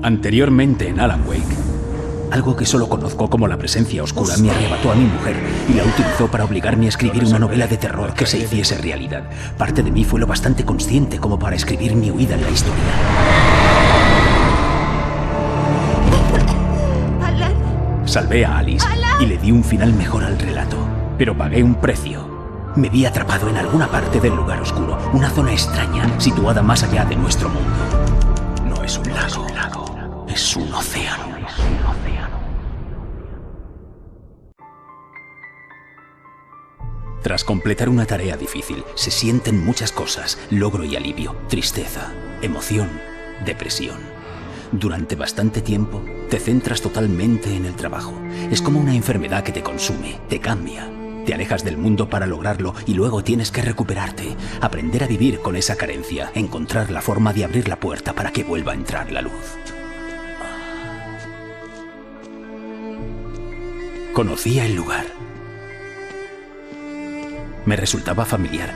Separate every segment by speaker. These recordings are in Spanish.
Speaker 1: Anteriormente en Alan Wake, algo que solo conozco como la presencia oscura me arrebató a mi mujer y la utilizó para obligarme a escribir una novela de terror que se hiciese realidad. Parte de mí fue lo bastante consciente como para escribir mi huida en la historia.
Speaker 2: Alan.
Speaker 1: Salvé a Alice y le di un final mejor al relato, pero pagué un precio. Me vi atrapado en alguna parte del lugar oscuro, una zona extraña situada más allá de nuestro mundo. No es un lago, es un océano. Tras completar una tarea difícil, se sienten muchas cosas: logro y alivio, tristeza, emoción, depresión. Durante bastante tiempo, te centras totalmente en el trabajo. Es como una enfermedad que te consume, te cambia. Te alejas del mundo para lograrlo y luego tienes que recuperarte, aprender a vivir con esa carencia, encontrar la forma de abrir la puerta para que vuelva a entrar la luz. Conocía el lugar. Me resultaba familiar,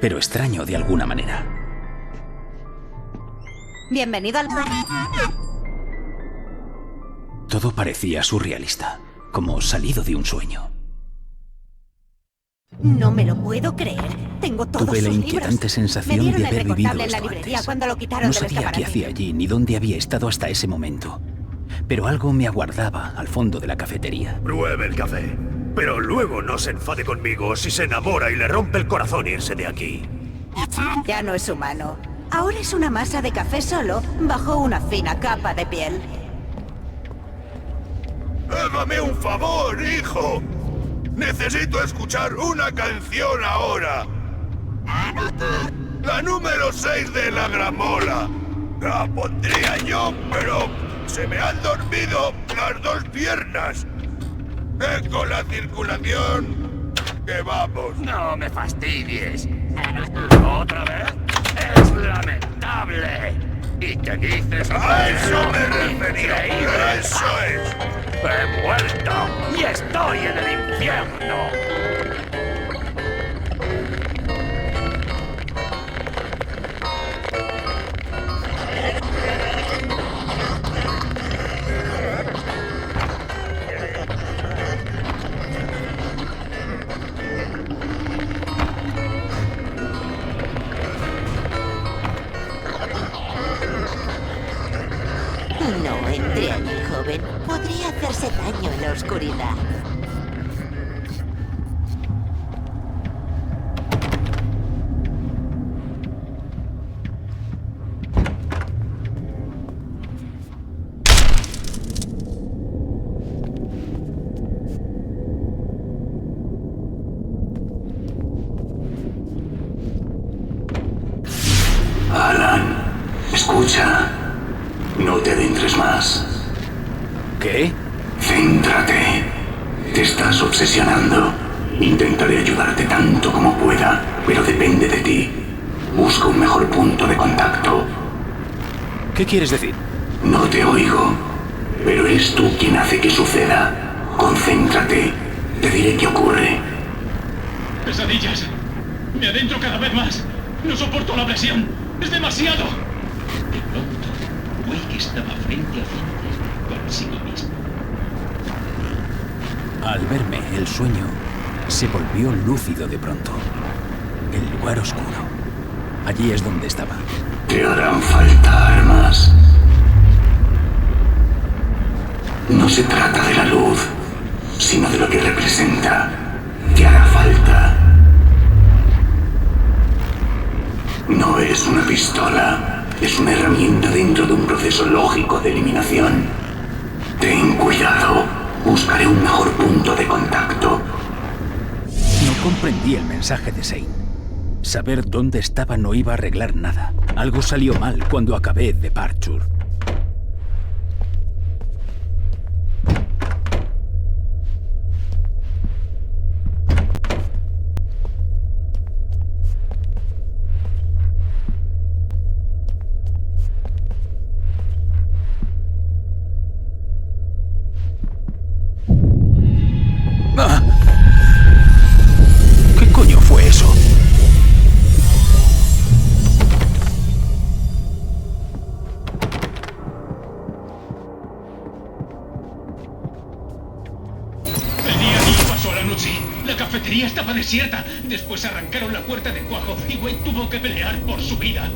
Speaker 1: pero extraño de alguna manera.
Speaker 2: Bienvenido al...
Speaker 1: Todo parecía surrealista, como salido de un sueño.
Speaker 2: No me lo puedo creer. Tengo todos
Speaker 1: Tuve la
Speaker 2: sus
Speaker 1: inquietante
Speaker 2: libros.
Speaker 1: sensación de haber vivido
Speaker 2: en la
Speaker 1: esto
Speaker 2: librería
Speaker 1: antes.
Speaker 2: cuando lo quitaron
Speaker 1: No
Speaker 2: del
Speaker 1: sabía qué
Speaker 2: escaparate.
Speaker 1: hacía allí ni dónde había estado hasta ese momento, pero algo me aguardaba al fondo de la cafetería.
Speaker 3: Pruebe el café, pero luego no se enfade conmigo si se enamora y le rompe el corazón irse de aquí.
Speaker 2: Ya no es humano. Ahora es una masa de café solo bajo una fina capa de piel.
Speaker 3: ¡Hágame un favor, hijo! Necesito escuchar una canción ahora. La número 6 de la gramola. La pondría yo, pero se me han dormido las dos piernas. Con la circulación, que vamos.
Speaker 4: No me fastidies. ¿Otra vez? Es lamentable. Y te dices...
Speaker 3: ¡A eso me refería!
Speaker 4: Increíble.
Speaker 3: ¡Eso es!
Speaker 4: He muerto y estoy en el infierno.
Speaker 2: No entre allí, joven. Podría hacerse daño en la oscuridad.
Speaker 5: Alan, escucha. No te adentres más.
Speaker 1: ¿Qué?
Speaker 5: Céntrate. Te estás obsesionando. Intentaré ayudarte tanto como pueda, pero depende de ti. Busca un mejor punto de contacto.
Speaker 1: ¿Qué quieres decir?
Speaker 5: No te oigo, pero eres tú quien hace que suceda. Concéntrate. Te diré qué ocurre.
Speaker 6: Pesadillas. Me adentro cada vez más. No soporto la presión. Es demasiado. De pronto, Wake estaba frente a frente consigo mismo.
Speaker 1: Al verme, el sueño se volvió lúcido de pronto. El lugar oscuro. Allí es donde estaba.
Speaker 5: Te harán falta armas. No se trata de la luz, sino de lo que representa. Te hará falta. No es una pistola, es una herramienta dentro de un proceso lógico de eliminación. Ten cuidado, buscaré un mejor punto de contacto.
Speaker 1: No comprendí el mensaje de Zane. Saber dónde estaba no iba a arreglar nada. Algo salió mal cuando acabé Departure. ¡Ah! ¿Qué coño fue eso?
Speaker 6: estaba desierta. Después arrancaron la puerta de cuajo y Wade tuvo que pelear por su vida.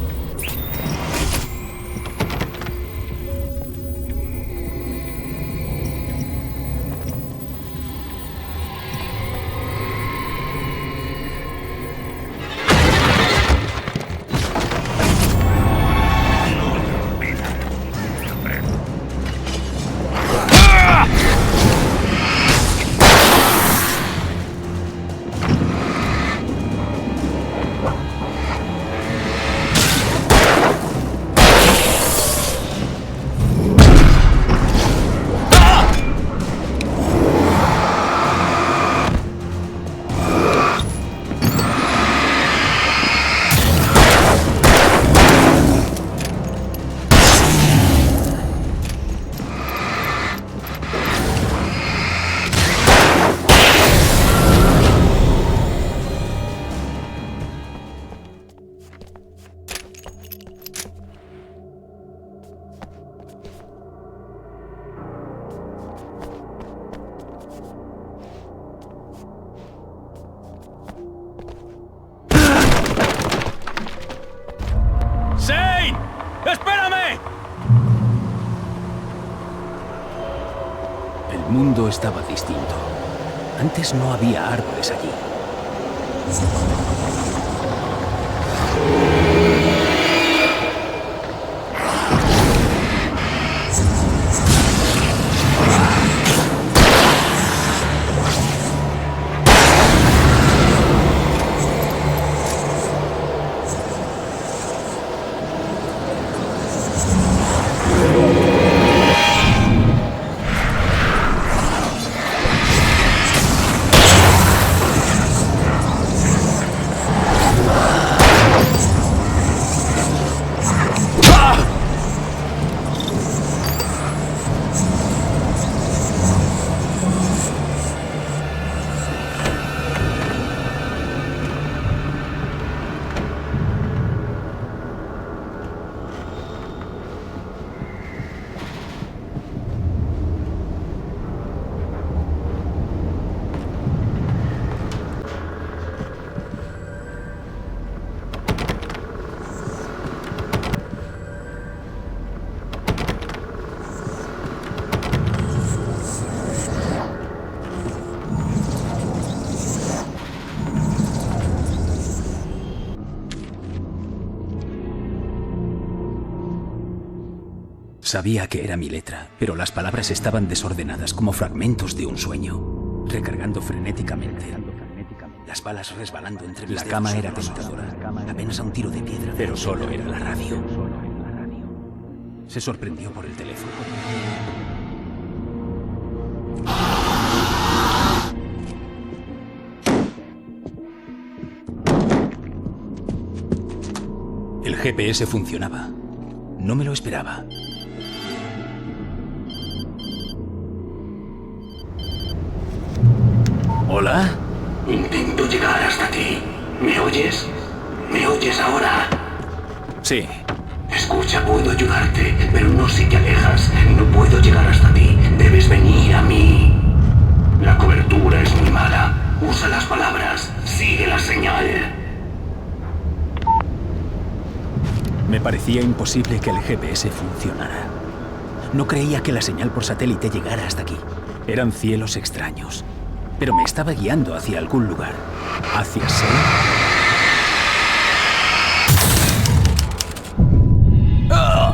Speaker 1: El mundo estaba distinto. Antes no había árboles allí. Sabía que era mi letra, pero las palabras estaban desordenadas como fragmentos de un sueño, recargando frenéticamente. Las balas resbalando entre mis dedos. La cama era tentadora, apenas a un tiro de piedra, pero solo era la radio. Se sorprendió por el teléfono. El GPS funcionaba. No me lo esperaba. ¿Hola?
Speaker 5: Intento llegar hasta ti. ¿Me oyes? ¿Me oyes ahora?
Speaker 1: Sí.
Speaker 5: Escucha, puedo ayudarte, pero no si te alejas. No puedo llegar hasta ti. Debes venir a mí. La cobertura es muy mala. Usa las palabras. Sigue la señal.
Speaker 1: Me parecía imposible que el GPS funcionara. No creía que la señal por satélite llegara hasta aquí. Eran cielos extraños. Pero me estaba guiando hacia algún lugar. ¿Hacia Shane? ¡Ah!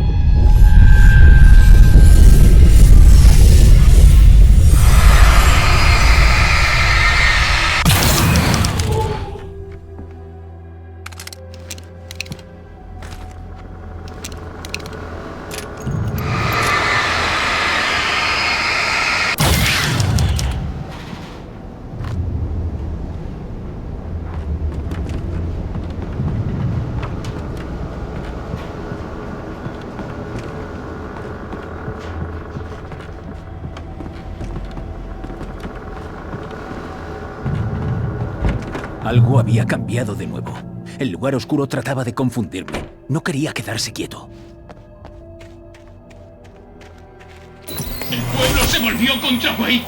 Speaker 1: Algo había cambiado de nuevo. El lugar oscuro trataba de confundirme. No quería quedarse quieto.
Speaker 6: El pueblo se volvió contra Wade.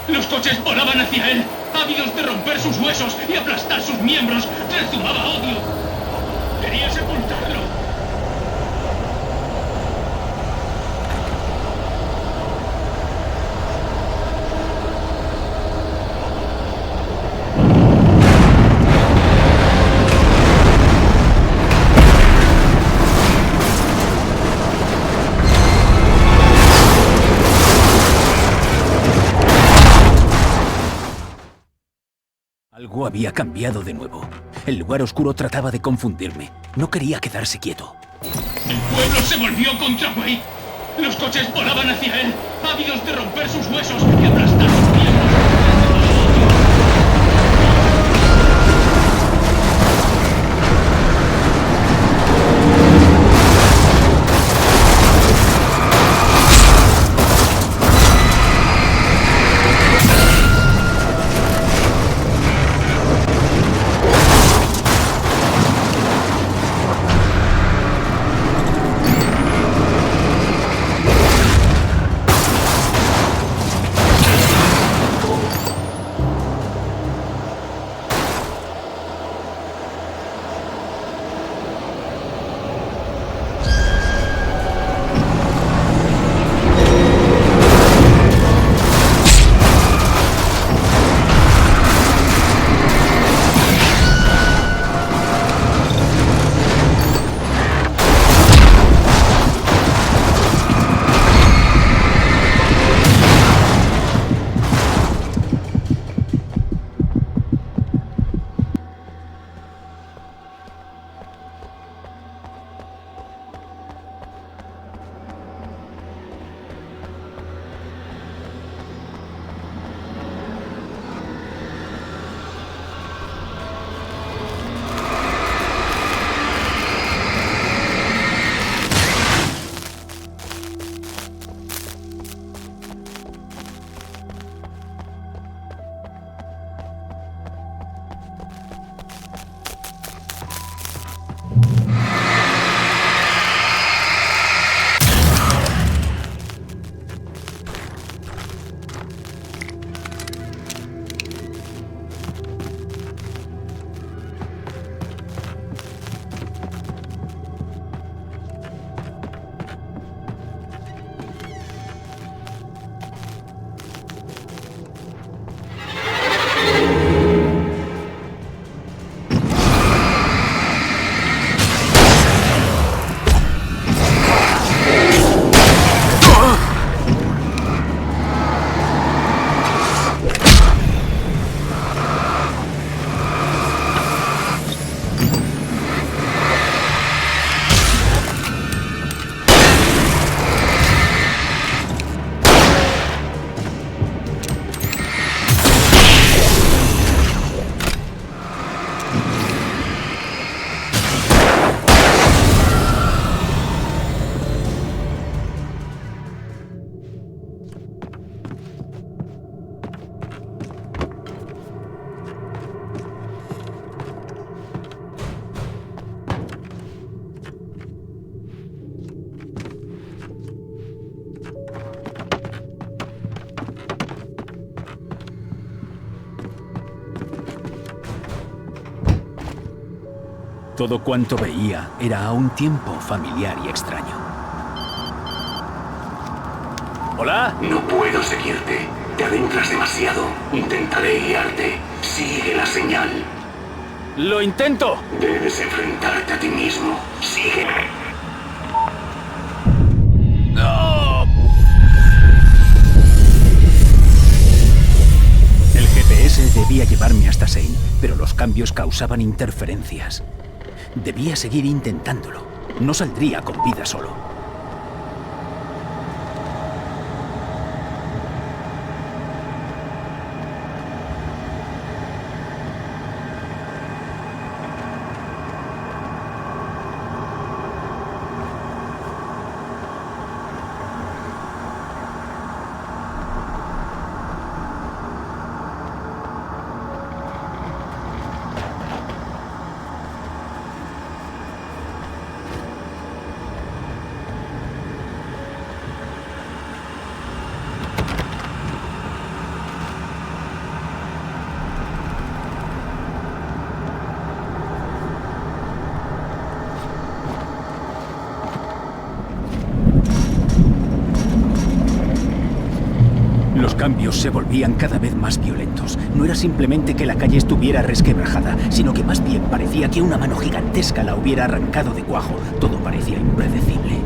Speaker 6: Los coches volaban hacia él. ávidos de romper sus huesos y aplastar sus miembros. Rezumaba odio. Quería sepultarlo.
Speaker 1: Algo había cambiado de nuevo. El lugar oscuro trataba de confundirme. No quería quedarse quieto.
Speaker 6: El pueblo se volvió contra Wade. Los coches volaban hacia él, ávidos de romper sus huesos y aplastar sus miembros.
Speaker 1: Todo cuanto veía era a un tiempo familiar y extraño. ¿Hola?
Speaker 5: No puedo seguirte. Te adentras demasiado. Intentaré guiarte. Sigue la señal.
Speaker 1: ¡Lo intento!
Speaker 5: Debes enfrentarte a ti mismo. Sígueme.
Speaker 1: ¡No! El GPS debía llevarme hasta Seine, pero los cambios causaban interferencias. Debía seguir intentándolo. No saldría con vida solo. cambios se volvían cada vez más violentos. No era simplemente que la calle estuviera resquebrajada, sino que más bien parecía que una mano gigantesca la hubiera arrancado de cuajo. Todo parecía impredecible.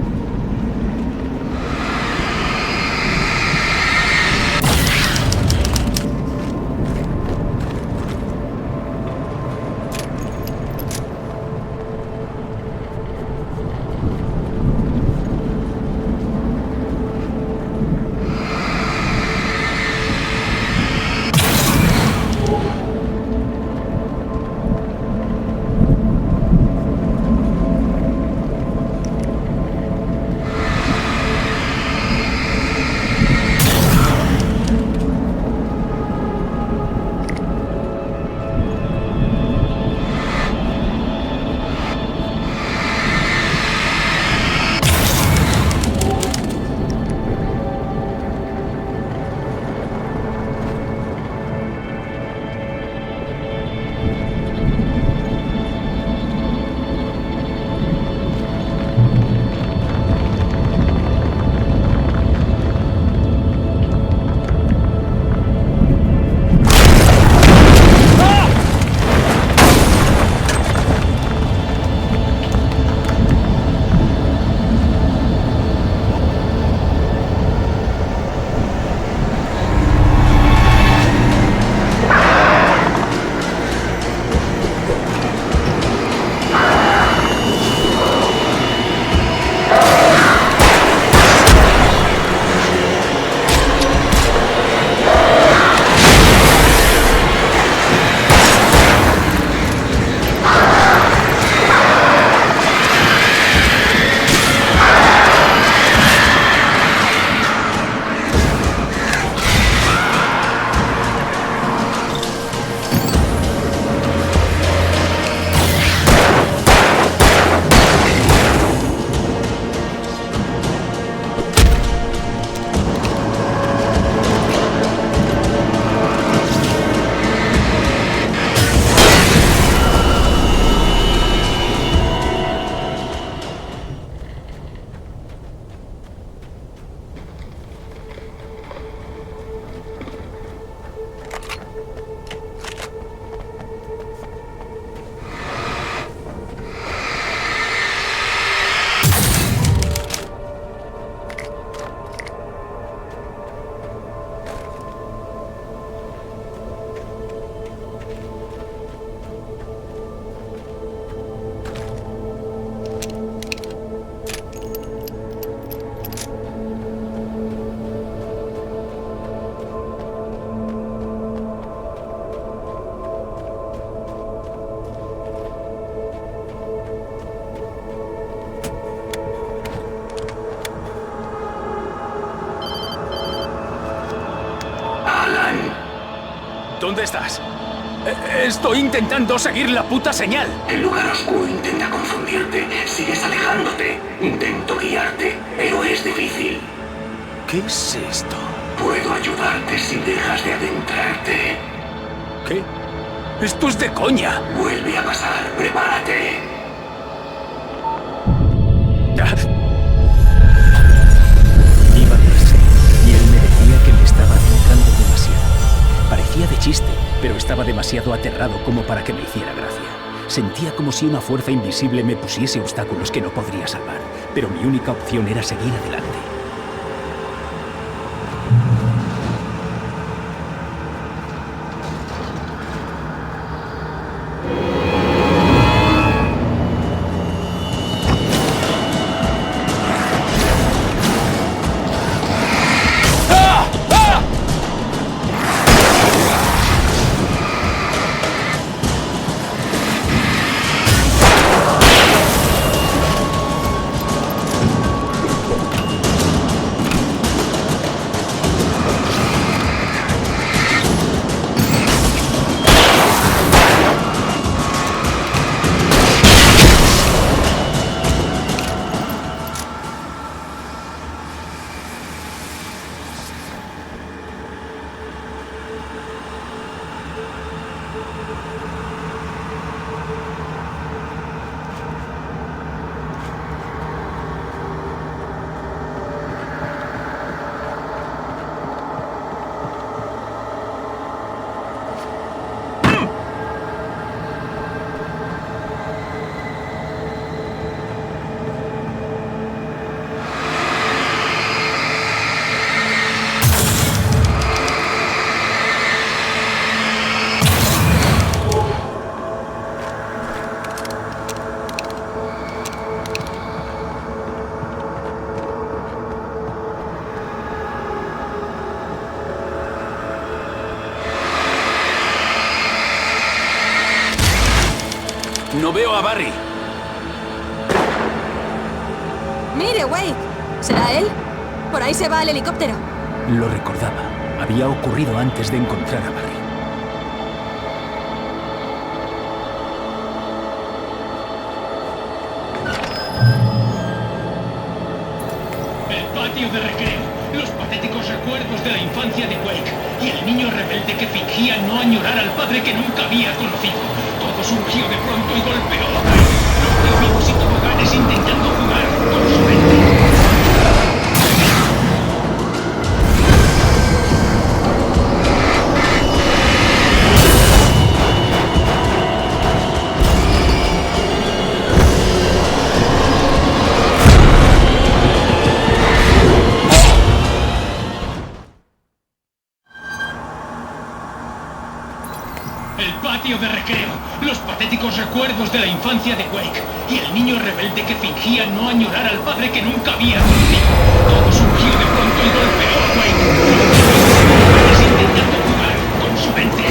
Speaker 6: ¿Dónde estás? Estoy intentando seguir la puta señal.
Speaker 5: El lugar oscuro intenta confundirte. Sigues alejándote. Intento guiarte, pero es difícil.
Speaker 1: ¿Qué es esto?
Speaker 5: Puedo ayudarte si dejas de adentrarte.
Speaker 1: ¿Qué? ¡Esto es de coña!
Speaker 5: Vuelve a pasar. Prepárate.
Speaker 1: Iba tras él, y él me decía que me estaba adentrando demasiado. Parecía de chiste, pero estaba demasiado aterrado como para que me hiciera gracia. Sentía como si una fuerza invisible me pusiese obstáculos que no podría salvar, pero mi única opción era seguir adelante. a Barry.
Speaker 7: ¡Mire, Wake! ¿Será él? Por ahí se va el helicóptero.
Speaker 1: Lo recordaba. Había ocurrido antes de encontrar a Barry.
Speaker 6: El patio de recreo. Los patéticos recuerdos de la infancia de Wake. Y el niño rebelde que fingía no añorar al padre que nunca había conocido. Todo surgió de pronto y golpeó a Wake. Los vivos y toboganes intentando jugar con su mente. El patio de recreo. Los patéticos recuerdos de la infancia de Wake. Y el niño rebelde que fingía no añorar al padre que nunca había conocido. Todo surgió de pronto y golpeó a Wake. Los intentando jugar con su mente.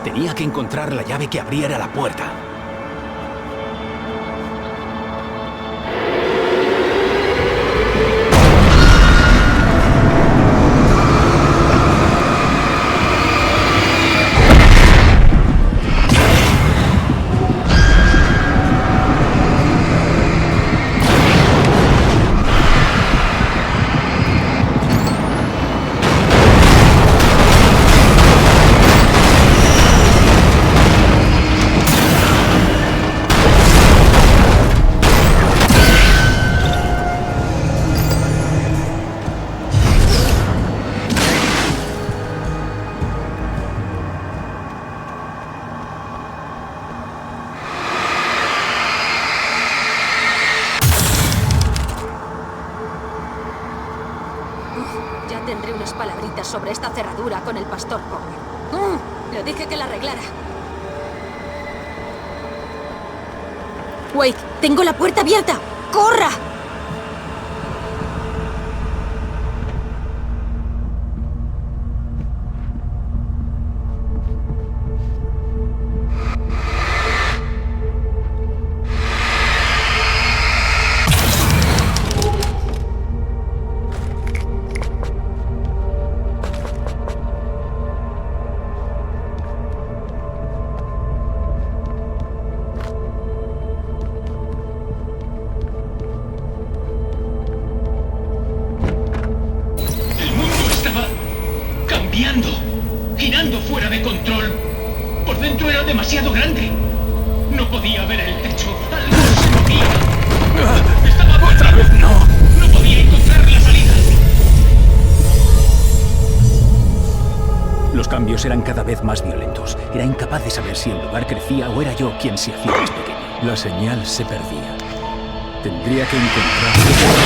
Speaker 1: Tenía que encontrar la llave que abriera la puerta.
Speaker 7: Ya tendré unas palabritas sobre esta cerradura con el pastor Cowan. Le dije que la arreglara. Wake, tengo la puerta abierta. ¡Corra!
Speaker 6: Girando fuera de control. Por dentro era demasiado grande. No podía ver el techo. Algo se movía. Estaba muerta.
Speaker 1: ¡Otra vez no!
Speaker 6: No podía encontrar la salida.
Speaker 1: Los cambios eran cada vez más violentos. Era incapaz de saber si el lugar crecía o era yo quien se hacía más pequeño. La señal se perdía. Tendría que encontrar...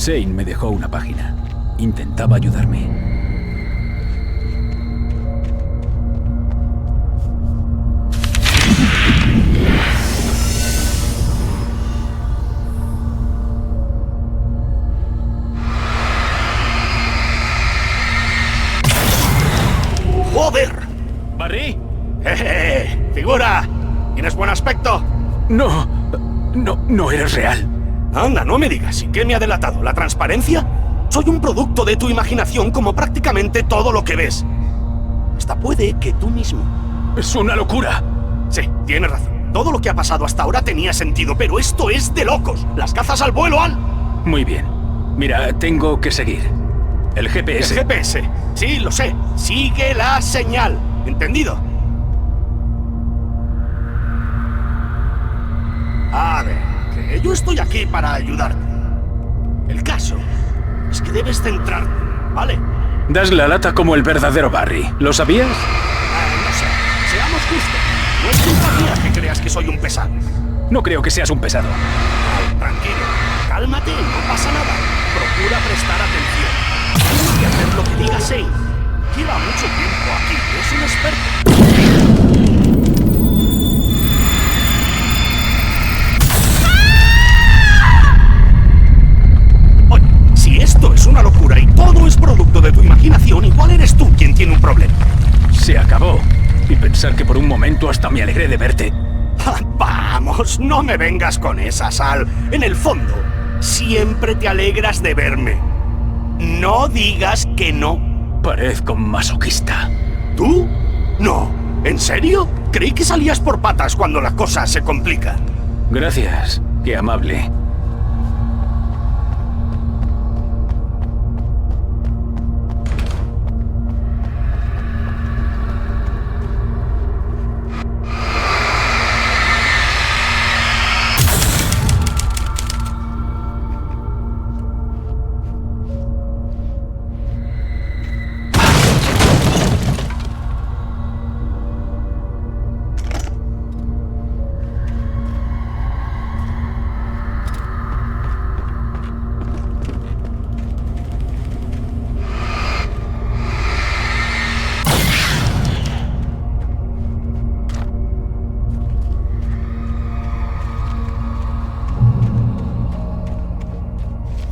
Speaker 1: Shane me dejó una página. Intentaba ayudarme.
Speaker 4: ¡Joder!
Speaker 1: ¿Barry?
Speaker 4: ¡Figura! ¿Tienes buen aspecto?
Speaker 1: No eres real.
Speaker 4: Anda, no me digas. ¿Y qué me ha delatado? ¿La transparencia? Soy un producto de tu imaginación como prácticamente todo lo que ves. Hasta puede que tú mismo.
Speaker 1: ¡Es una locura!
Speaker 4: Sí, tienes razón. Todo lo que ha pasado hasta ahora tenía sentido, pero esto es de locos. Las cazas al vuelo, Al.
Speaker 1: Muy bien. Mira, tengo que seguir. El GPS.
Speaker 4: El GPS. Sí, lo sé. Sigue la señal. ¿Entendido? A ver, que yo estoy aquí para ayudarte. El caso es que debes centrarte, ¿vale?
Speaker 1: Das la lata como el verdadero Barry. ¿Lo sabías?
Speaker 4: No sé. Seamos justos. No es culpa mía que creas que soy un pesado.
Speaker 1: No creo que seas un pesado.
Speaker 4: Tranquilo. Cálmate, no pasa nada. Procura prestar atención. Y hacer lo que diga Shane. Lleva mucho tiempo aquí. Es un experto. Oye, si esto es una locura y todo es producto de tu imaginación, igual eres tú quien tiene un problema.
Speaker 1: Se acabó. Y pensar que por un momento hasta me alegré de verte.
Speaker 4: Vamos, no me vengas con esa, Sal. En el fondo, siempre te alegras de verme. No digas que no.
Speaker 1: Parezco un masoquista.
Speaker 4: ¿Tú? No. ¿En serio? Creí que salías por patas cuando la cosa se complica.
Speaker 1: Gracias. Qué amable.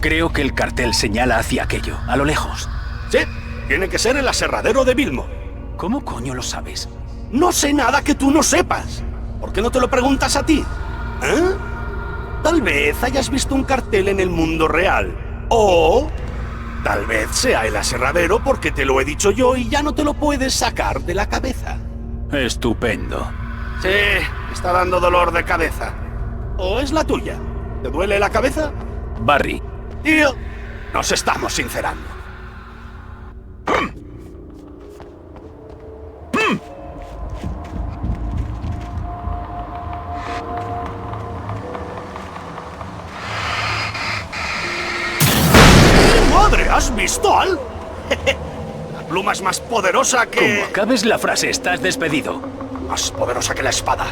Speaker 1: Creo que el cartel señala hacia aquello, a lo lejos.
Speaker 4: Sí, tiene que ser el aserradero de Bilmo.
Speaker 1: ¿Cómo coño lo sabes?
Speaker 4: No sé nada que tú no sepas. ¿Por qué no te lo preguntas a ti? ¿Eh? Tal vez hayas visto un cartel en el mundo real. O tal vez sea el aserradero porque te lo he dicho yo y ya no te lo puedes sacar de la cabeza.
Speaker 1: Estupendo.
Speaker 4: Sí, me está dando dolor de cabeza. ¿O es la tuya? ¿Te duele la cabeza?
Speaker 1: Barry.
Speaker 4: Tío, nos estamos sincerando. ¡Madre! ¿Has visto, Al? La pluma es más poderosa que...
Speaker 1: Como acabes la frase, estás despedido.
Speaker 4: Más poderosa que la espada.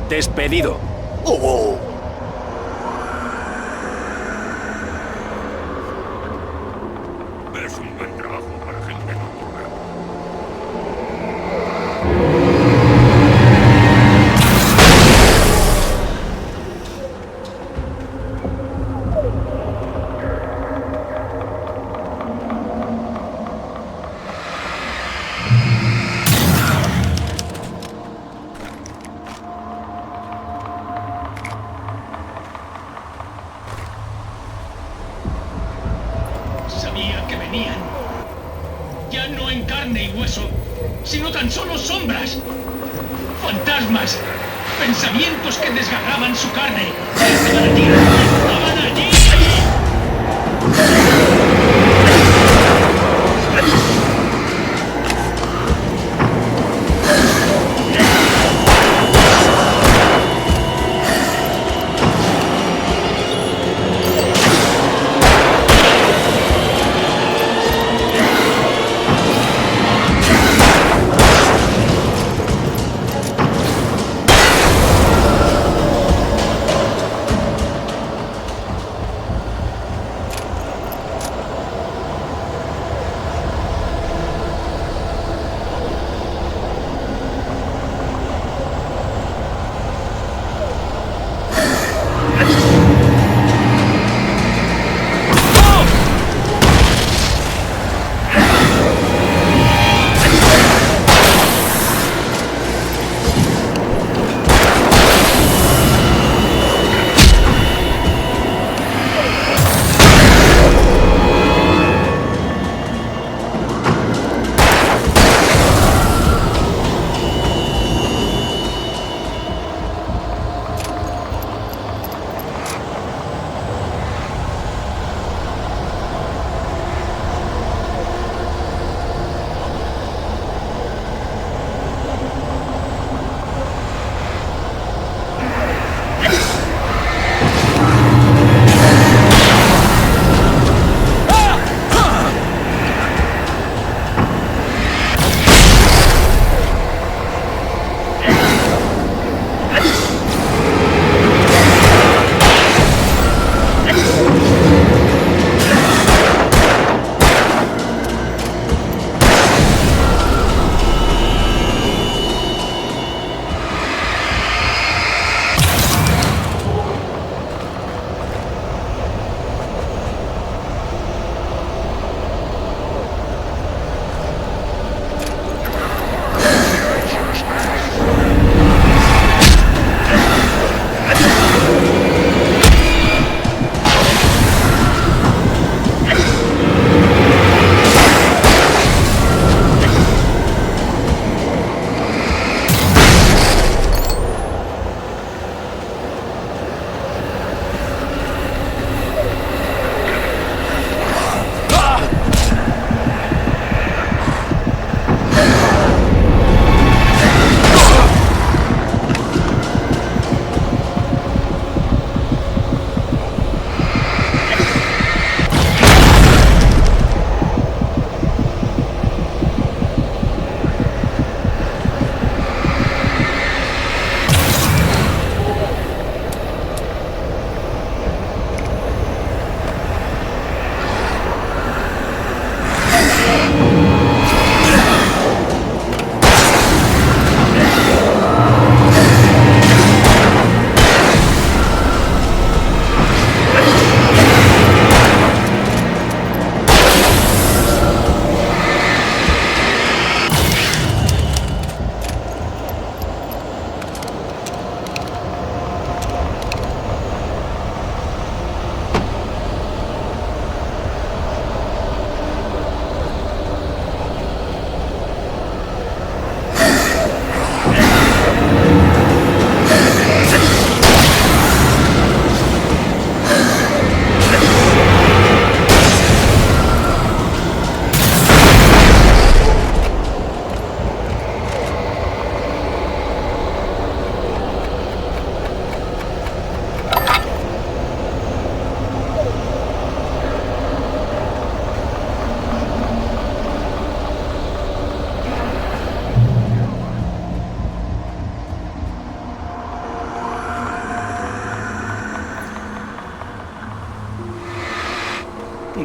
Speaker 1: Despedido.
Speaker 4: ¡Oh!
Speaker 3: Es un buen trabajo para gente nocturna.
Speaker 6: Sabía que venían. Ya no en carne y hueso, sino tan solo sombras. Fantasmas. Pensamientos que desgarraban su carne. Estaban allí. Estaban allí.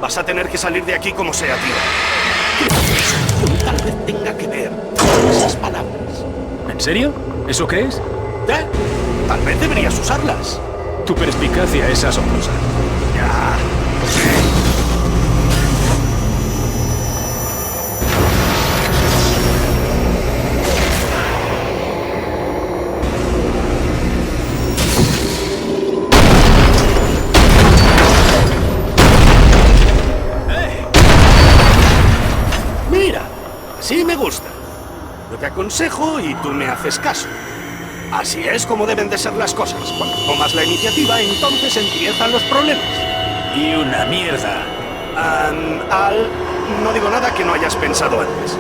Speaker 4: Vas a tener que salir de aquí como sea, tío. Tal vez tenga que ver con esas palabras.
Speaker 8: ¿En serio? ¿Eso crees?
Speaker 4: ¿Eh? Tal vez deberías usarlas.
Speaker 8: Tu perspicacia es asombrosa.
Speaker 4: Ya. Mira, así me gusta. Yo te aconsejo y tú me haces caso. Así es como deben de ser las cosas. Cuando tomas la iniciativa, entonces empiezan los problemas.
Speaker 8: Y una mierda.
Speaker 4: Al... No digo nada que no hayas pensado antes.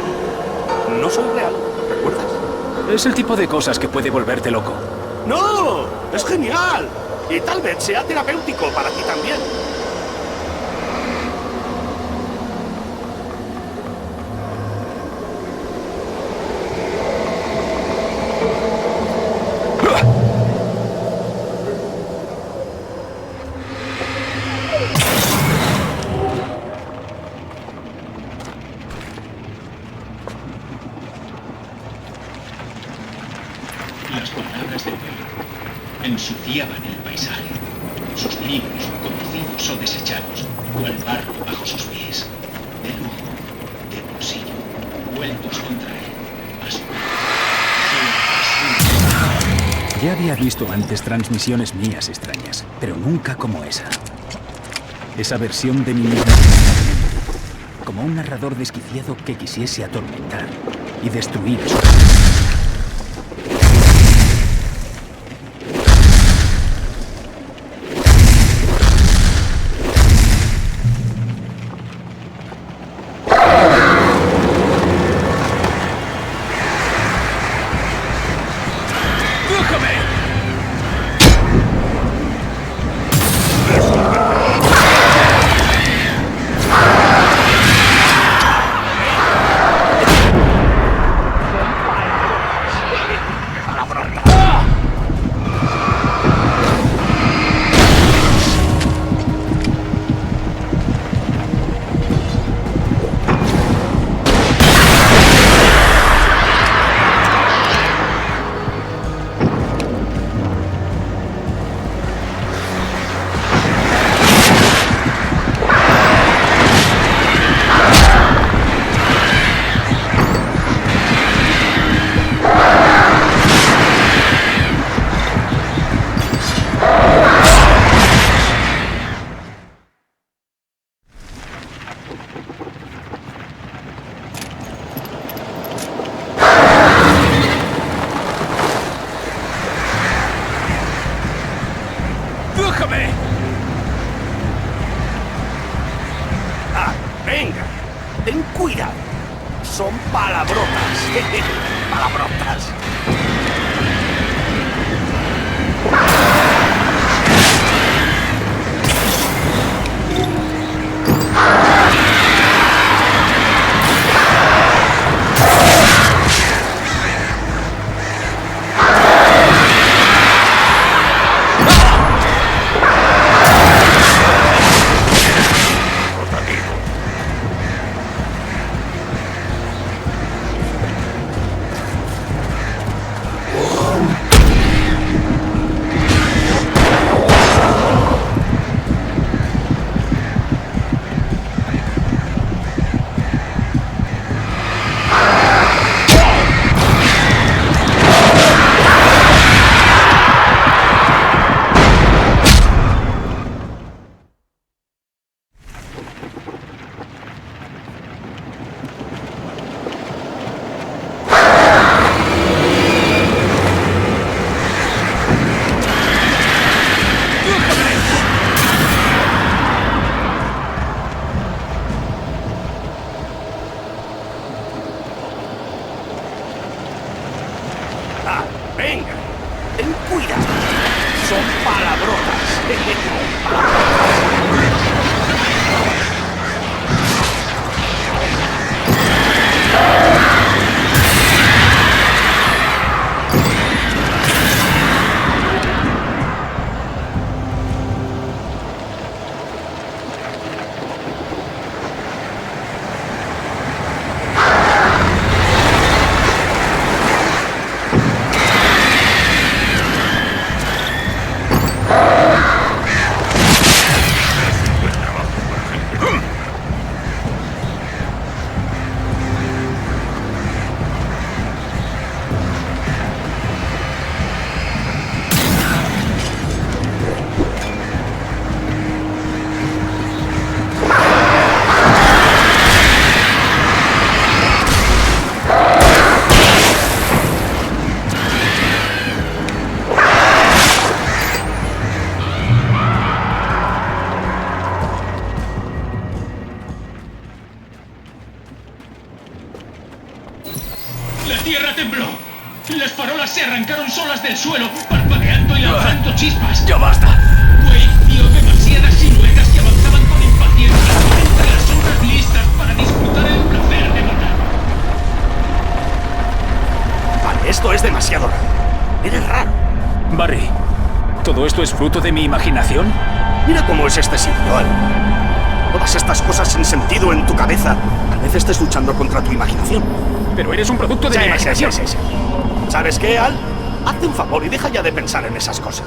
Speaker 4: No soy real, ¿recuerdas?
Speaker 8: Es el tipo de cosas que puede volverte loco.
Speaker 4: ¡No! ¡Es genial! Y tal vez sea terapéutico para ti también.
Speaker 6: Las palabras de Wake ensuciaban el paisaje. Sus libros, conocidos o desechados, cual barro bajo sus pies. De lujo, de bolsillo, vueltos contra él. A su vez.
Speaker 1: Ya había visto antes transmisiones mías extrañas, pero nunca como esa. Esa versión de mí mismo, como un narrador desquiciado que quisiese atormentar y destruir a su...
Speaker 4: Venga, ten cuidado. Son palabrotas. Palabrotas.
Speaker 6: La tierra tembló. Las farolas se arrancaron solas del suelo, parpadeando y lanzando chispas.
Speaker 8: ¡Ya basta!
Speaker 6: Wade vio demasiadas siluetas que avanzaban con impaciencia entre las sombras listas para disfrutar el placer de matar.
Speaker 4: Vale, esto es demasiado raro. Eres raro.
Speaker 8: Barry, ¿todo esto es fruto de mi imaginación?
Speaker 4: Mira cómo es este sitio, Al. Todas estas cosas sin sentido en tu cabeza. Tal vez estés luchando contra tu imaginación.
Speaker 8: Pero eres un producto de mi imaginación.
Speaker 4: Sí. ¿Sabes qué, Al? Hazte un favor y deja ya de pensar en esas cosas.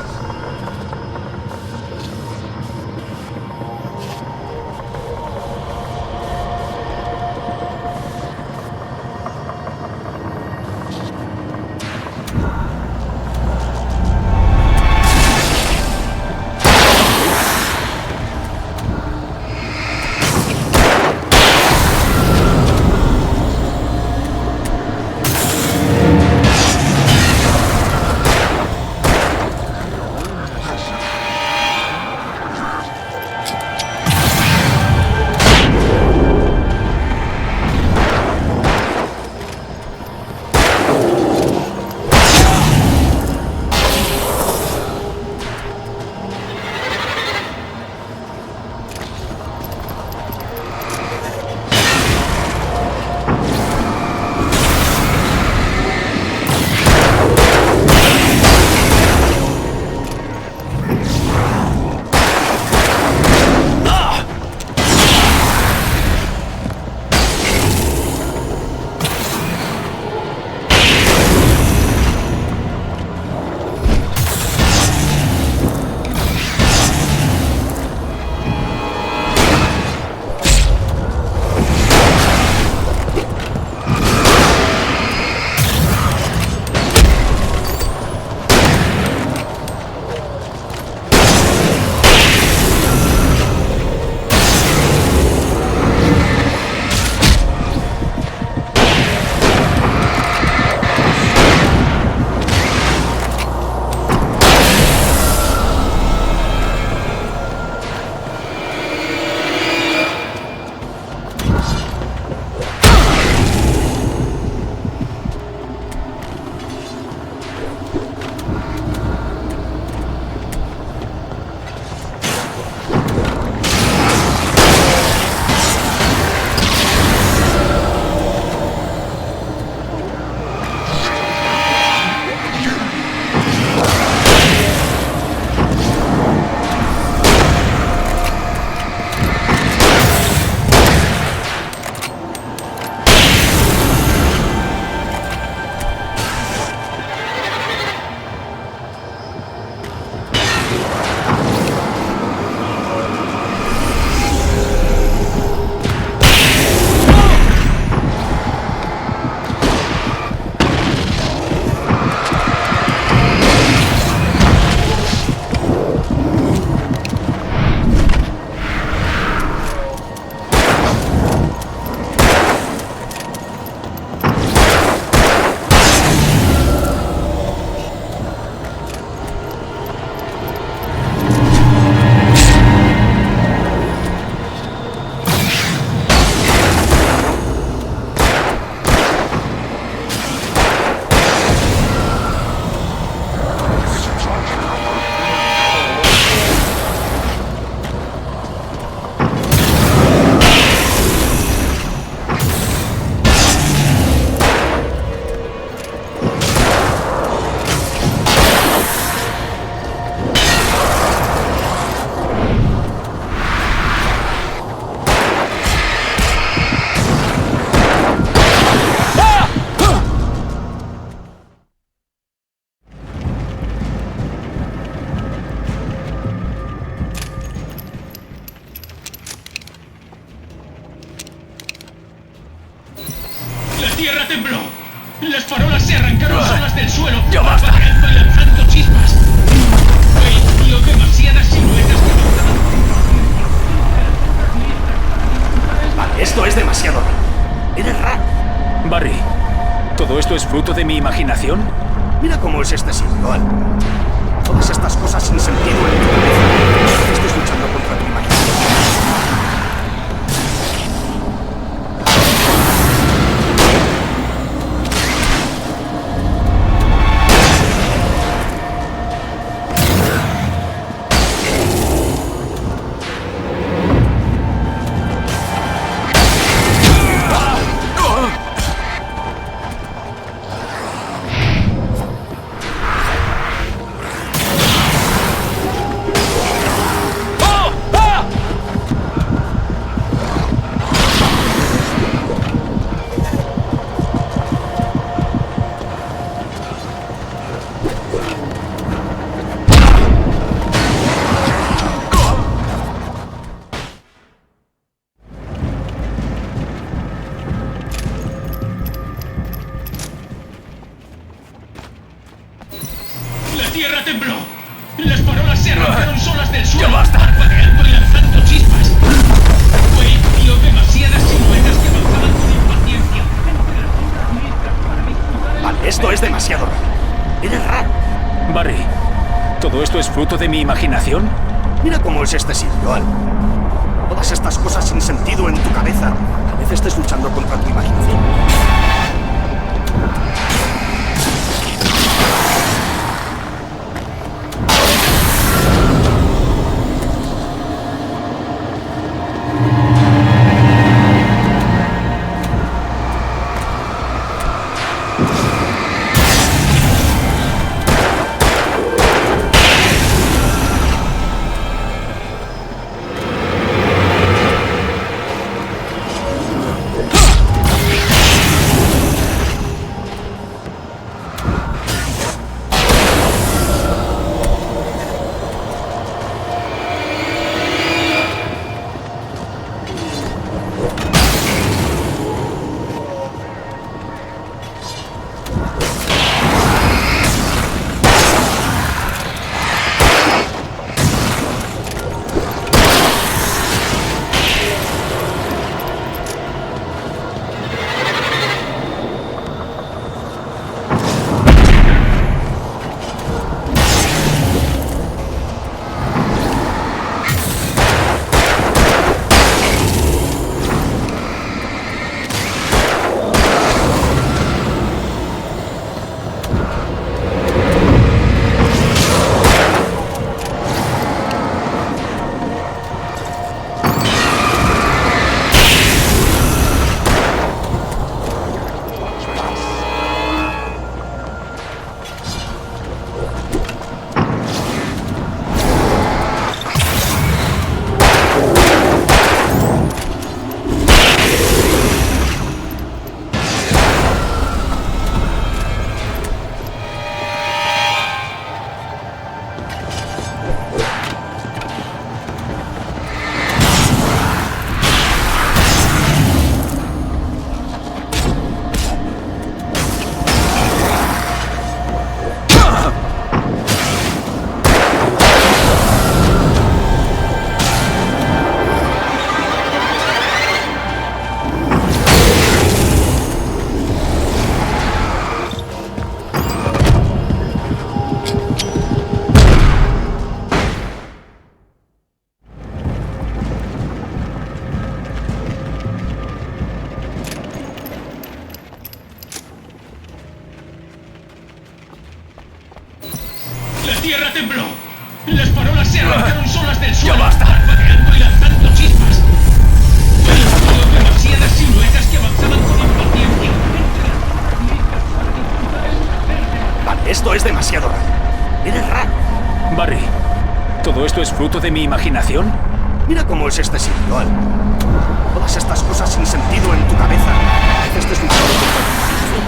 Speaker 6: tierra tembló. Las farolas se arrancaron solas del suelo,
Speaker 8: ¡Ya basta!
Speaker 6: parpadeando y lanzando chispas. Wade vio demasiadas siluetas que avanzaban.
Speaker 4: Vale, esto es demasiado raro. Eres raro.
Speaker 8: Barry, ¿todo esto es fruto de mi imaginación?
Speaker 4: Mira cómo es este sitio, Al. Todas estas cosas sin sentido en tu cabeza. Estás luchando contra tu imaginación.
Speaker 6: tierra tembló. Las farolas se arrancaron solas del suelo,
Speaker 8: ¡Ya basta!
Speaker 6: parpadeando y lanzando chispas. Wade vio demasiadas siluetas que avanzaban con impaciencia entre las sombras negras para disputar el...
Speaker 4: Vale, esto es demasiado raro. Eres raro.
Speaker 8: Barry, ¿todo esto es fruto de mi imaginación?
Speaker 4: Mira cómo es este sitio, Al. Todas estas cosas sin sentido en tu cabeza. A veces estés luchando contra tu imaginación.
Speaker 6: La tierra tembló. Las farolas se arrancaron solas del suelo,
Speaker 8: ¡Ya basta!
Speaker 6: parpadeando y lanzando chispas. Wade vio demasiadas siluetas que avanzaban con impaciencia entre las sombras negras para disputar el placer de la...
Speaker 4: Vale, esto es demasiado raro. Eres raro.
Speaker 8: Barry, ¿todo esto es fruto de mi imaginación?
Speaker 4: Mira cómo es este sitio, Al. Todas estas cosas sin sentido en tu cabeza. A veces estés luchando contra tu imaginación.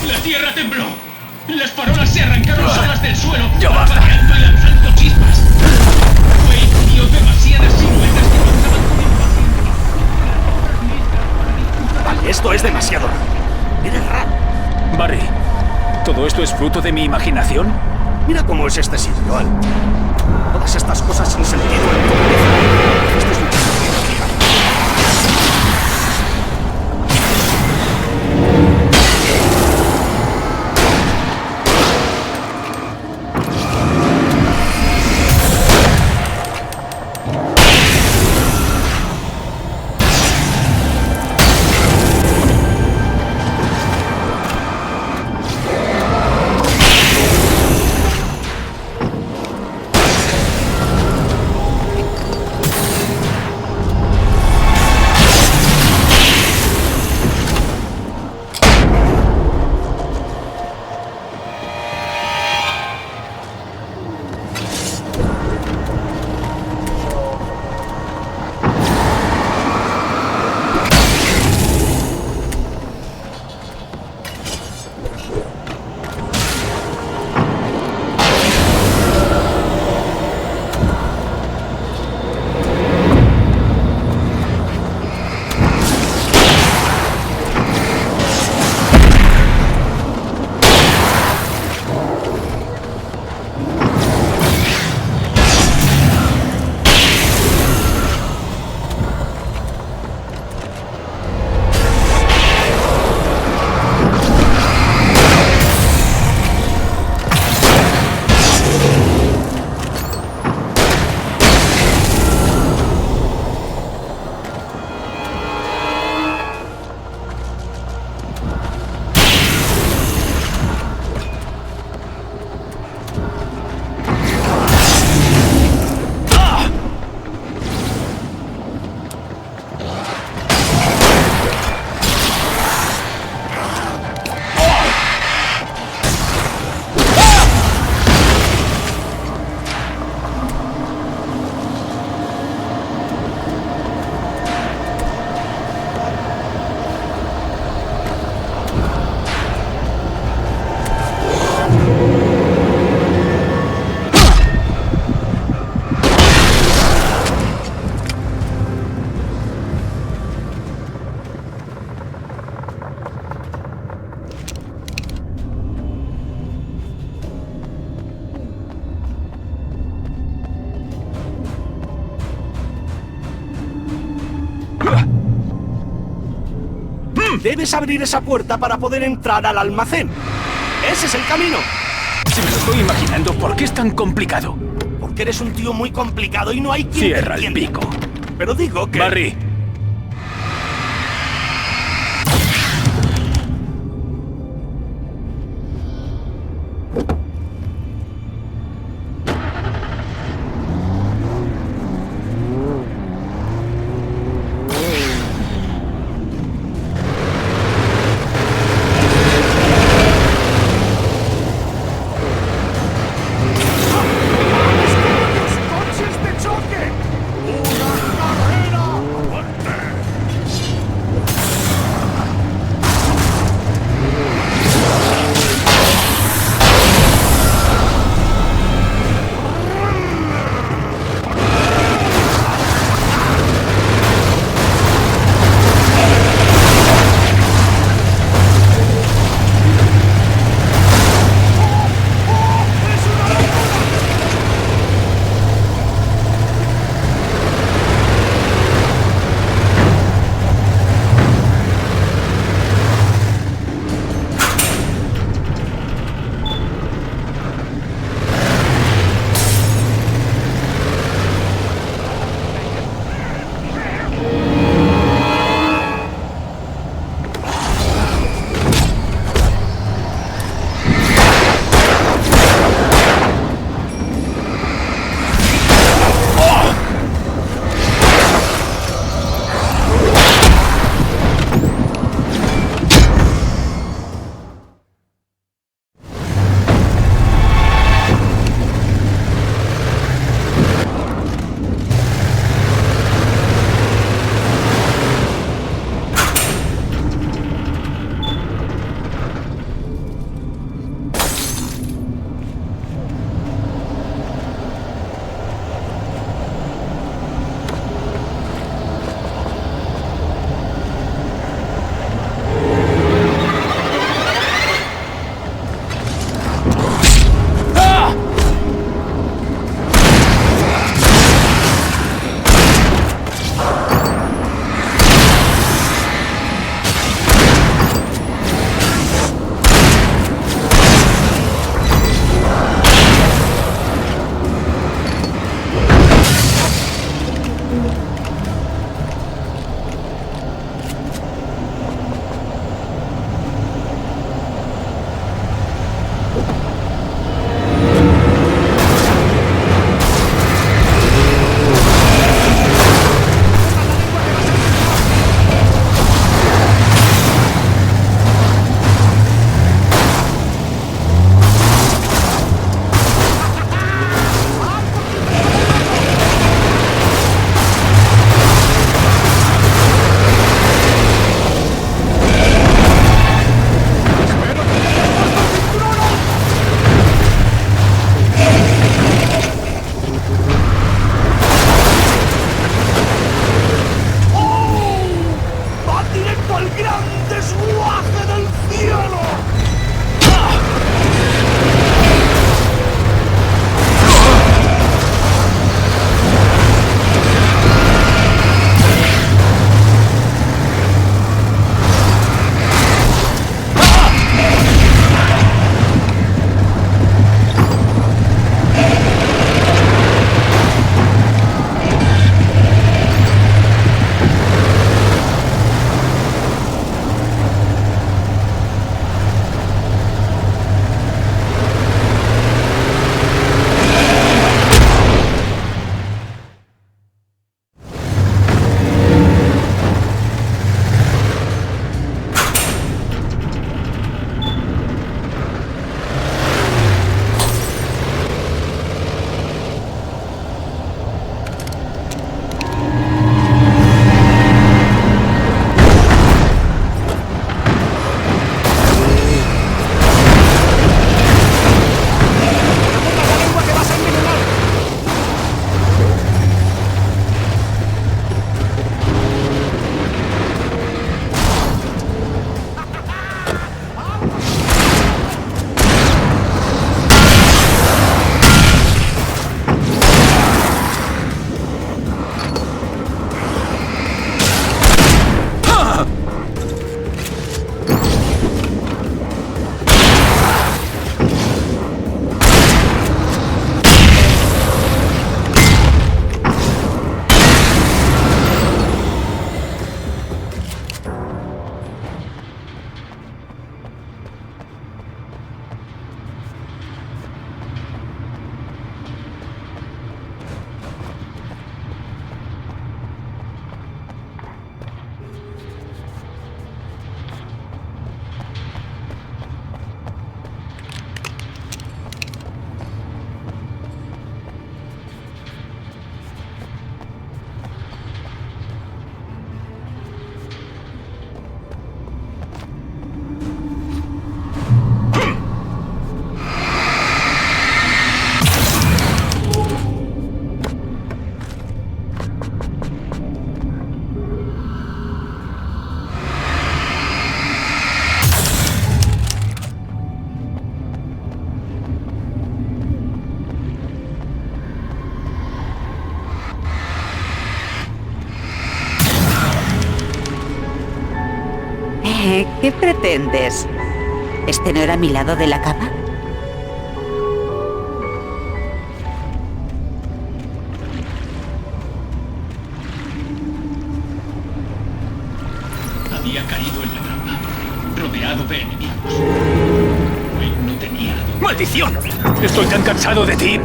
Speaker 6: La tierra tembló. Las farolas se arrancaron solas del suelo,
Speaker 8: ¡Ya basta!
Speaker 6: parpadeando y lanzando chispas. Wade vio demasiadas siluetas que avanzaban con impaciencia entre las sombras negras para disputar...
Speaker 4: Vale, esto es demasiado raro. Eres raro.
Speaker 8: Barry, ¿todo esto es fruto de mi imaginación?
Speaker 4: Mira cómo es este sitio, Al. Todas estas cosas sin sentido en tu cabeza. A veces estés luchando Debes abrir esa puerta para poder entrar al almacén. Ese es el camino.
Speaker 8: Si me lo estoy imaginando, ¿por qué es tan complicado?
Speaker 4: Porque eres un tío muy complicado y no hay quien
Speaker 8: Cierra
Speaker 4: te
Speaker 8: el
Speaker 4: entienda.
Speaker 8: pico.
Speaker 4: Pero digo que...
Speaker 8: Barry,
Speaker 3: ¡Coches de choque! ¡Una carrera!
Speaker 2: ¿Qué pretendes? ¿Este no era mi lado de la cama?
Speaker 6: Había caído en la trampa, rodeado de enemigos. Wake no tenía...
Speaker 8: ¡Maldición! Estoy tan cansado de ti.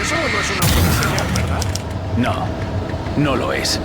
Speaker 4: Eso no es una buena señal, ¿verdad?
Speaker 8: No, no lo es.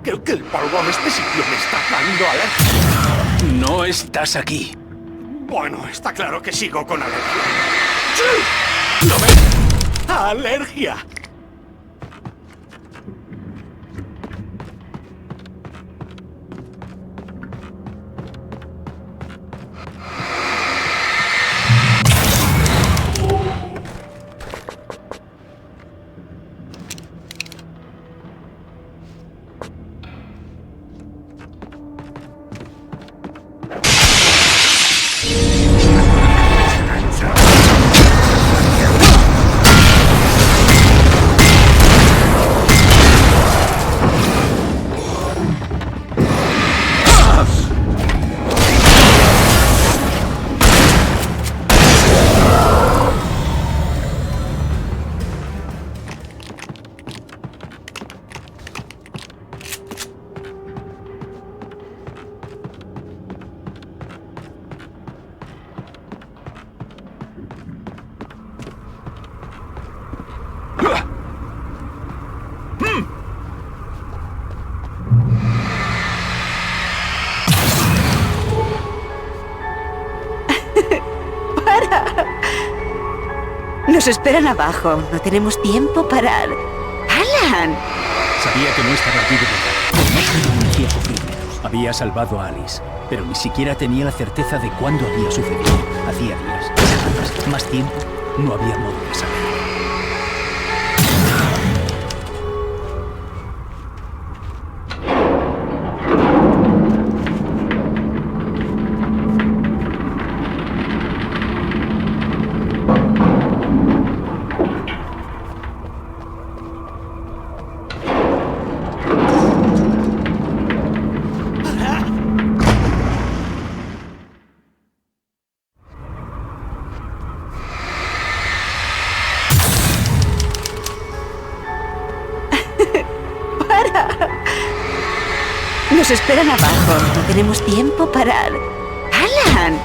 Speaker 4: Creo que el polvo de este sitio me está dando alergia.
Speaker 8: No estás aquí.
Speaker 4: Bueno, está claro que sigo con alergia. ¡Sí! ¿Lo ves? ¡Alergia!
Speaker 2: Nos esperan abajo. No tenemos tiempo para... ¡Alan!
Speaker 1: Sabía que no estaba aquí de verdad, pero no quería me hacía sufrir menos. Había salvado a Alice, pero ni siquiera tenía la certeza de cuándo había sucedido. Hacía días, semanas, más tiempo, no había modo de saberlo.
Speaker 2: Nos esperan abajo. No tenemos tiempo para... ¡Alan!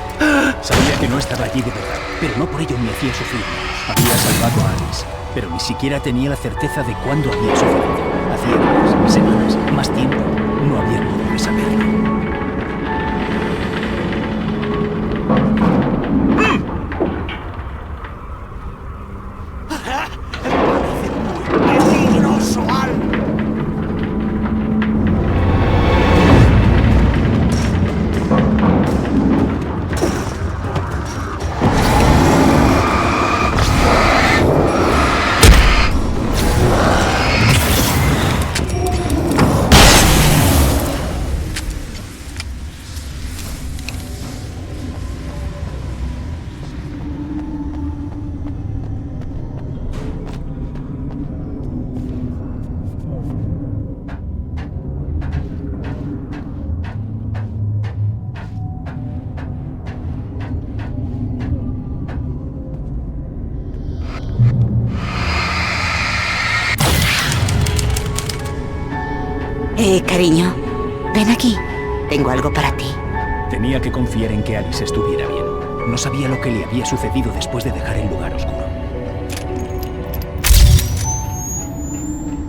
Speaker 1: Sabía que no estaba allí de verdad, pero no por ello me hacía sufrir menos. Había salvado a Alice, pero ni siquiera tenía la certeza de cuándo había sucedido. Hacía días, semanas, más tiempo, no había modo de saberlo.
Speaker 4: ¡Peligroso, Al!
Speaker 2: Cariño, ven aquí. Tengo algo para ti.
Speaker 1: Tenía que confiar en que Alice estuviera bien. No sabía lo que le había sucedido después de dejar el lugar oscuro.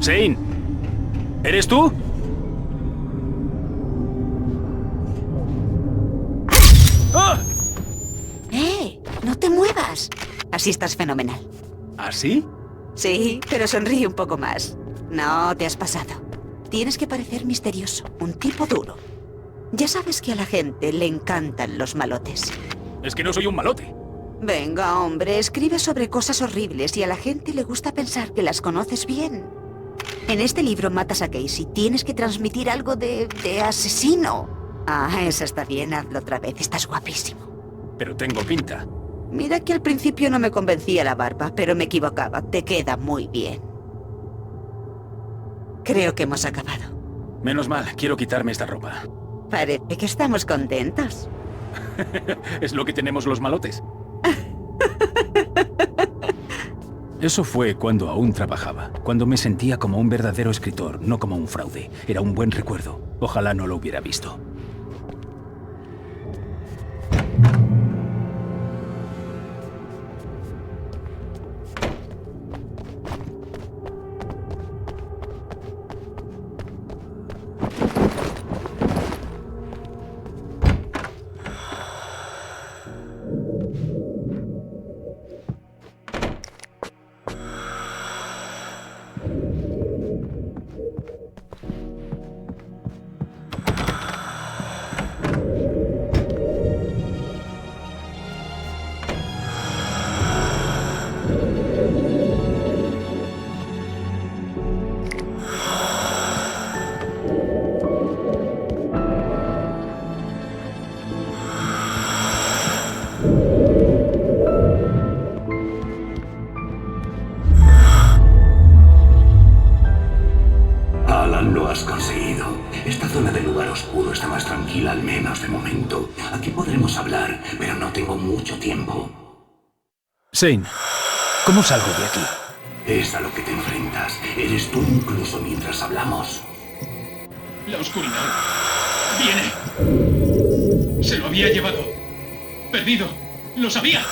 Speaker 8: Zane, ¿eres tú? ¡Ah!
Speaker 2: No te muevas. Así estás fenomenal.
Speaker 1: ¿Así?
Speaker 2: Sí, pero sonríe un poco más. No, te has pasado. Tienes que parecer misterioso, un tipo duro. Ya sabes que a la gente le encantan los malotes.
Speaker 8: Es que no soy un malote.
Speaker 2: Venga, hombre, escribe sobre cosas horribles y a la gente le gusta pensar que las conoces bien. En este libro matas a Casey. Tienes que transmitir algo de asesino. Ah, eso está bien, hazlo otra vez. Estás guapísimo.
Speaker 8: Pero tengo pinta.
Speaker 2: Mira que al principio no me convencía la barba, pero me equivocaba. Te queda muy bien. Creo que hemos acabado.
Speaker 8: Menos mal, quiero quitarme esta ropa.
Speaker 2: Parece que estamos contentos.
Speaker 8: Es lo que tenemos los malotes.
Speaker 1: Eso fue cuando aún trabajaba, cuando me sentía como un verdadero escritor, no como un fraude. Era un buen recuerdo. Ojalá no lo hubiera visto.
Speaker 5: Lo has conseguido. Esta zona del lugar oscuro está más tranquila, al menos de momento. Aquí podremos hablar, pero no tengo mucho tiempo.
Speaker 1: Zane, ¿cómo salgo de aquí?
Speaker 5: Es a lo que te enfrentas. Eres tú incluso mientras hablamos.
Speaker 6: La oscuridad. Viene. Se lo había llevado. Perdido. Lo sabía.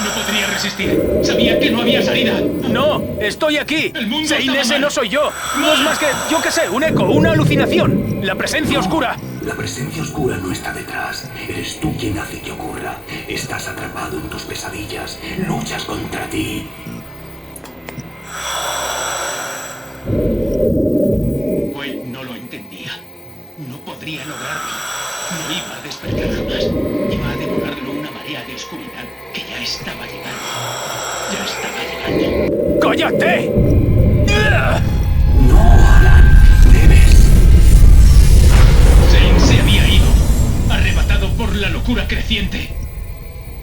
Speaker 6: No podría resistir. Sabía que no había salida.
Speaker 8: ¡No! ¡Estoy aquí!
Speaker 6: El mundo
Speaker 8: Zane,
Speaker 6: estaba
Speaker 8: ese
Speaker 6: mal.
Speaker 8: no soy yo. No es más que, yo qué sé, un eco, una alucinación. La presencia oscura.
Speaker 5: La presencia oscura no está detrás. Eres tú quien hace que ocurra. Estás atrapado en tus pesadillas. Luchas contra ti.
Speaker 6: Wade no lo entendía. No podría lograrlo. No iba a despertar jamás. Iba a devorarlo una marea de oscuridad que ya estaba llegando. Ya estaba llegando.
Speaker 8: ¡Cállate!
Speaker 5: No, Alan. Debes.
Speaker 6: Zane se había ido, arrebatado por la locura creciente.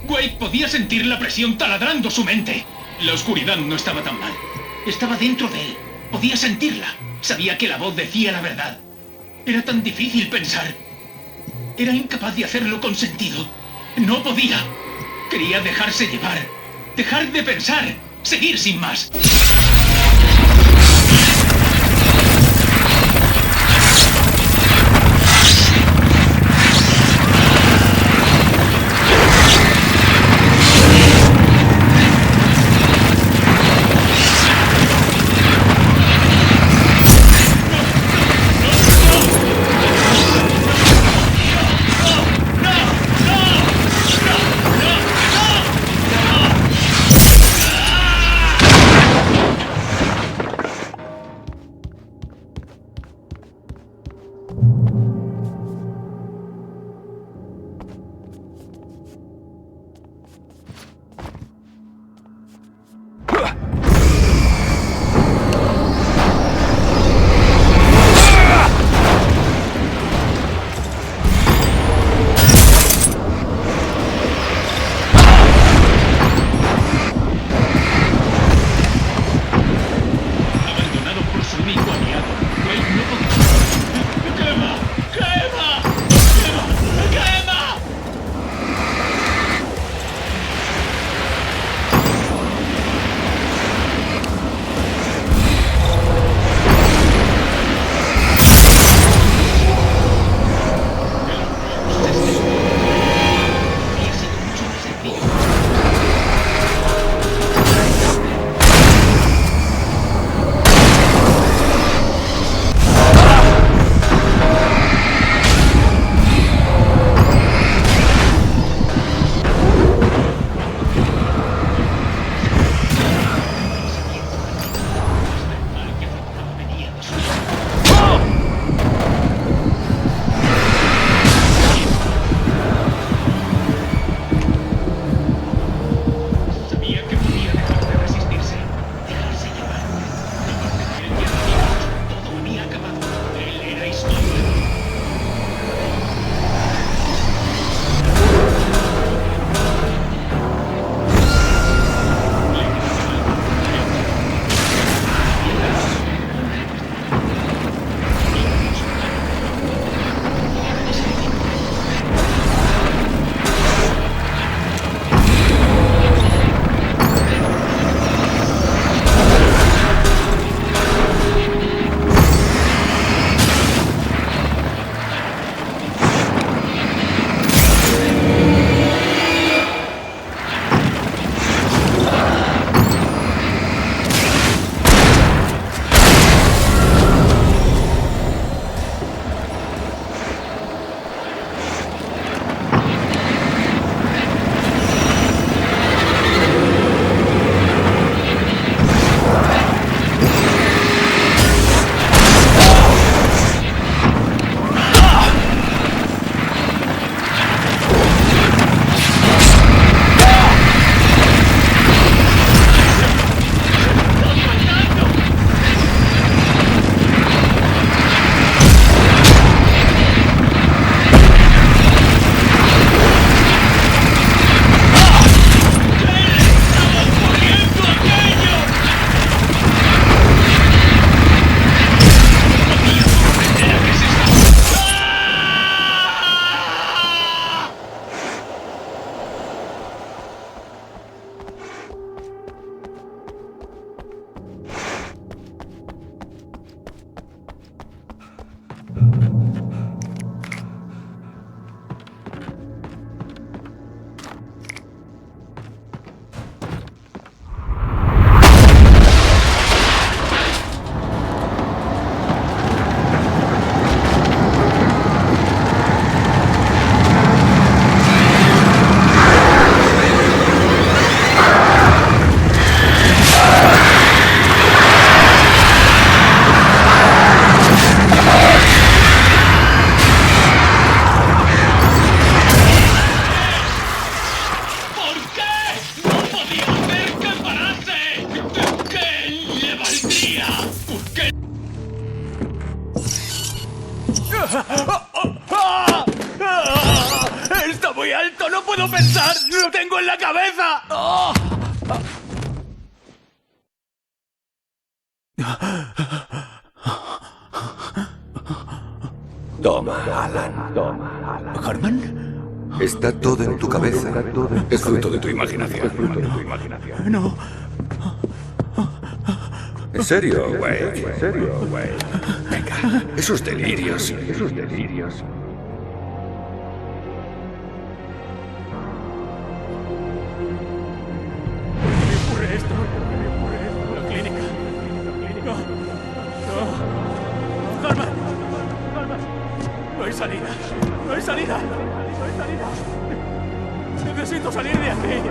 Speaker 6: Wade podía sentir la presión taladrando su mente. La oscuridad no estaba tan mal. Estaba dentro de él. Podía sentirla. Sabía que la voz decía la verdad. Era tan difícil pensar. Era incapaz de hacerlo con sentido. No podía. Quería dejarse llevar. Dejar de pensar. Seguir sin más.
Speaker 8: ¡Está muy alto! ¡No puedo pensar! ¡Lo tengo en la cabeza!
Speaker 9: Toma, Alan.
Speaker 1: ¿Harman?
Speaker 9: Está todo en tu cabeza. Es fruto de tu imaginación.
Speaker 1: No.
Speaker 9: ¿En serio, güey? Venga, esos delirios.
Speaker 8: La clínica. No. Harman. No hay salida. Necesito salir de aquí.